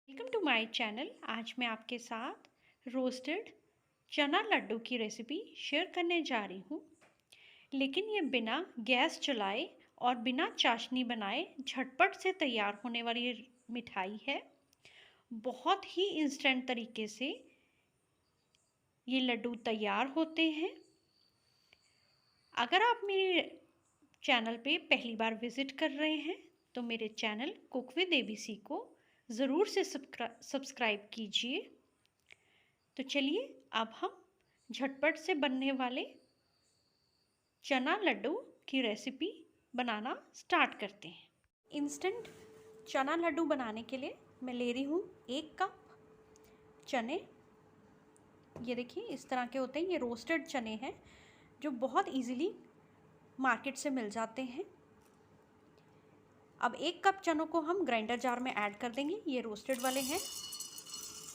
Welcome to my channel. आज मैं आपके साथ रोस्टेड चना लड्डू की रेसिपी शेयर करने जा रही हूँ, लेकिन ये बिना गैस जलाए और बिना चाशनी बनाए झटपट से तैयार होने वाली ये मिठाई है। बहुत ही इंस्टेंट तरीके से ये लड्डू तैयार होते हैं। अगर आप मेरे चैनल पे पहली बार विज़िट कर रहे हैं तो मेरे चैनल कुक विद एबीसी को ज़रूर से सब्सक्राइब कीजिए। तो चलिए अब हम झटपट से बनने वाले चना लड्डू की रेसिपी बनाना स्टार्ट करते हैं। इंस्टेंट चना लड्डू बनाने के लिए मैं ले रही हूँ 1 कप चने। ये देखिए इस तरह के होते हैं, ये रोस्टेड चने हैं जो बहुत इजीली मार्केट से मिल जाते हैं। अब 1 कप चनों को हम ग्राइंडर जार में ऐड कर देंगे। ये रोस्टेड वाले हैं,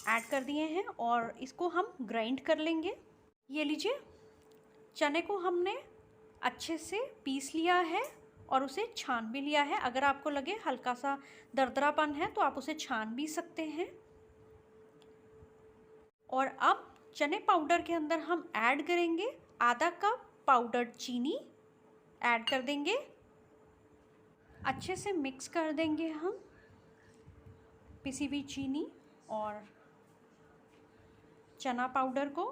ऐड कर दिए हैं और इसको हम ग्राइंड कर लेंगे। ये लीजिए, चने को हमने अच्छे से पीस लिया है और उसे छान भी लिया है। अगर आपको लगे हल्का सा दरदरापन है तो आप उसे छान भी सकते हैं। और अब चने पाउडर के अंदर हम ऐड करेंगे आधा कप पाउडर्ड चीनी ऐड कर देंगे। अच्छे से मिक्स कर देंगे हम पिसी हुई चीनी और चना पाउडर को।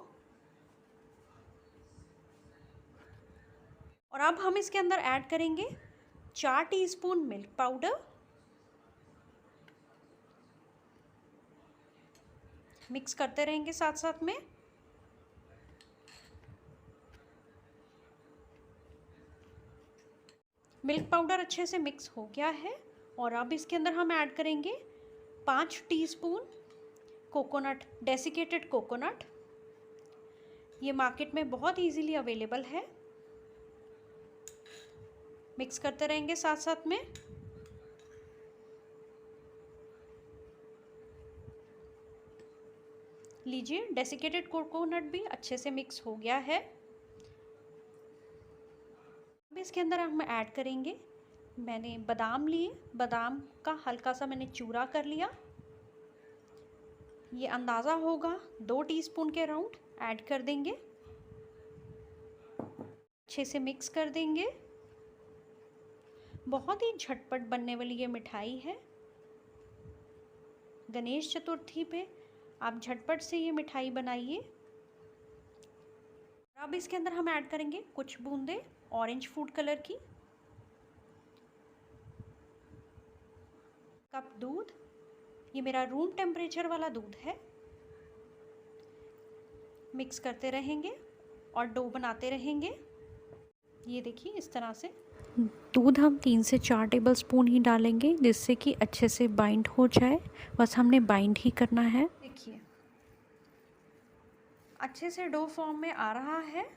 और अब हम इसके अंदर ऐड करेंगे 4 टीस्पून मिल्क पाउडर। मिक्स करते रहेंगे साथ साथ में। मिल्क पाउडर अच्छे से मिक्स हो गया है और अब इसके अंदर हम ऐड करेंगे 5 टीस्पून कोकोनट, डेसिकेटेड कोकोनट। ये मार्केट में बहुत इजीली अवेलेबल है। मिक्स करते रहेंगे साथ साथ में। लीजिए, डेसिकेटेड कोकोनट भी अच्छे से मिक्स हो गया है। अब इसके अंदर हम ऐड करेंगे, मैंने बादाम लिए, बादाम का हल्का सा मैंने चूरा कर लिया। ये अंदाज़ा होगा 2 टीस्पून के अराउंड ऐड कर देंगे। अच्छे से मिक्स कर देंगे। बहुत ही झटपट बनने वाली ये मिठाई है। गणेश चतुर्थी पे आप झटपट से ये मिठाई बनाइए। अब इसके अंदर हम ऐड करेंगे कुछ बूंदे ऑरेंज फूड कलर की। कप दूध, ये मेरा रूम टेम्परेचर वाला दूध है। मिक्स करते रहेंगे और डो बनाते रहेंगे। ये देखिए इस तरह से दूध हम 3 से 4 टेबलस्पून ही डालेंगे जिससे कि अच्छे से बाइंड हो जाए। बस हमने बाइंड ही करना है। देखिए अच्छे से डो फॉर्म में आ रहा है।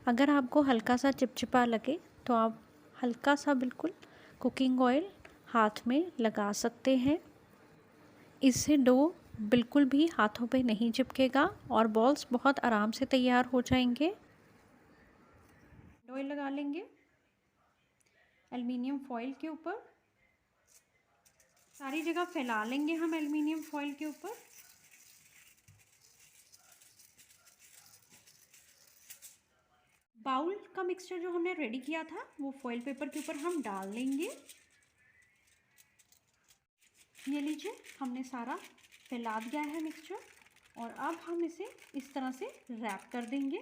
अगर आपको हल्का सा चिपचिपा लगे तो आप हल्का सा बिल्कुल कुकिंग ऑयल हाथ में लगा सकते हैं। इससे डो बिल्कुल भी हाथों पे नहीं चिपकेगा और बॉल्स बहुत आराम से तैयार हो जाएंगे। ऑयल लगा लेंगे एल्युमिनियम फॉइल के ऊपर, सारी जगह फैला लेंगे हम एल्युमिनियम फॉइल के ऊपर। बाउल का मिक्सचर जो हमने रेडी किया था वो फॉइल पेपर के ऊपर हम डाल लेंगे। ये लीजिए, हमने सारा फैला दिया है मिक्सचर और अब हम इसे इस तरह से रैप कर देंगे।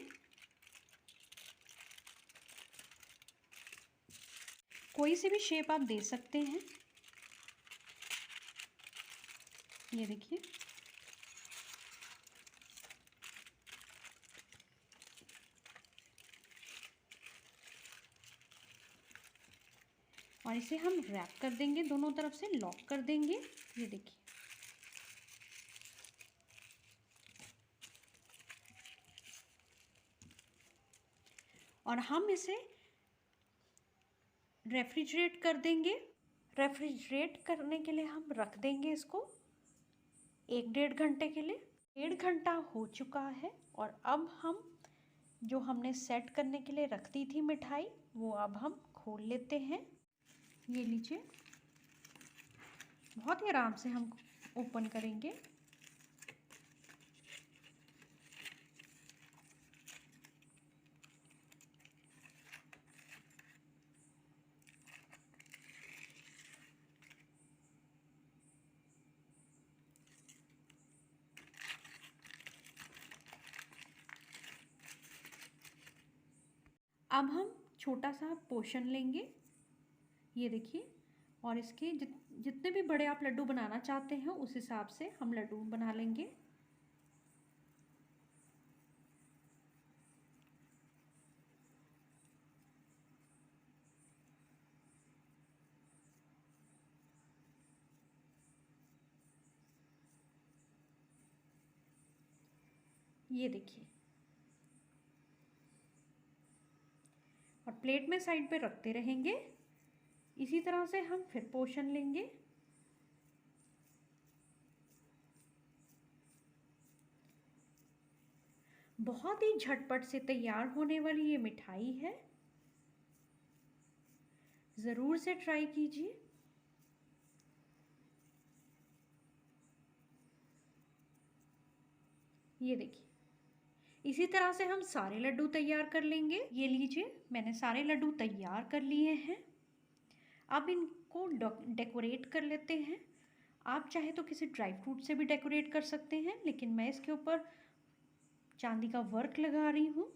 कोई सी भी शेप आप दे सकते हैं। ये देखिए, और इसे हम रैप कर देंगे, दोनों तरफ से लॉक कर देंगे। ये देखिए, और हम इसे रेफ्रिजरेट कर देंगे। रेफ्रिजरेट करने के लिए हम रख देंगे इसको 1-1.5 घंटे के लिए। 1.5 घंटा हो चुका है और अब हम जो हमने सेट करने के लिए रख दी थी मिठाई वो अब हम खोल लेते हैं। ये लीजिए, बहुत ही आराम से हम ओपन करेंगे। अब हम छोटा सा पोर्शन लेंगे, ये देखिए, और इसके जितने भी बड़े आप लड्डू बनाना चाहते हैं उस हिसाब से हम लड्डू बना लेंगे। ये देखिए, और प्लेट में साइड पे रखते रहेंगे। इसी तरह से हम फिर पोर्शन लेंगे। बहुत ही झटपट से तैयार होने वाली ये मिठाई है, ज़रूर से ट्राई कीजिए। ये देखिए, इसी तरह से हम सारे लड्डू तैयार कर लेंगे। ये लीजिए, मैंने सारे लड्डू तैयार कर लिए हैं। अब इनको डेकोरेट कर लेते हैं। आप चाहे तो किसी ड्राई फ्रूट से भी डेकोरेट कर सकते हैं, लेकिन मैं इसके ऊपर चांदी का वर्क लगा रही हूँ।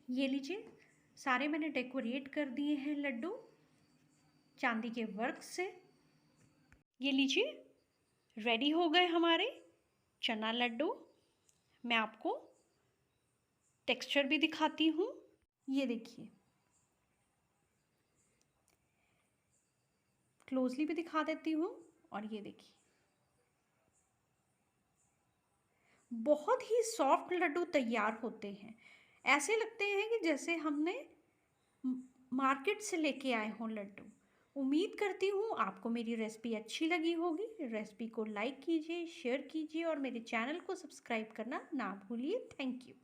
ये लीजिए, सारे मैंने डेकोरेट कर दिए हैं लड्डू चांदी के वर्क से। ये लीजिए, रेडी हो गए हमारे चना लड्डू। मैं आपको टेक्सचर भी दिखाती हूँ। ये देखिए, क्लोजली भी दिखा देती हूँ। और ये देखिए, बहुत ही सॉफ्ट लड्डू तैयार होते हैं। ऐसे लगते हैं कि जैसे हमने मार्केट से लेके आए हों लड्डू। उम्मीद करती हूँ आपको मेरी रेसिपी अच्छी लगी होगी। रेसिपी को लाइक कीजिए, शेयर कीजिए और मेरे चैनल को सब्सक्राइब करना ना भूलिए। Thank you.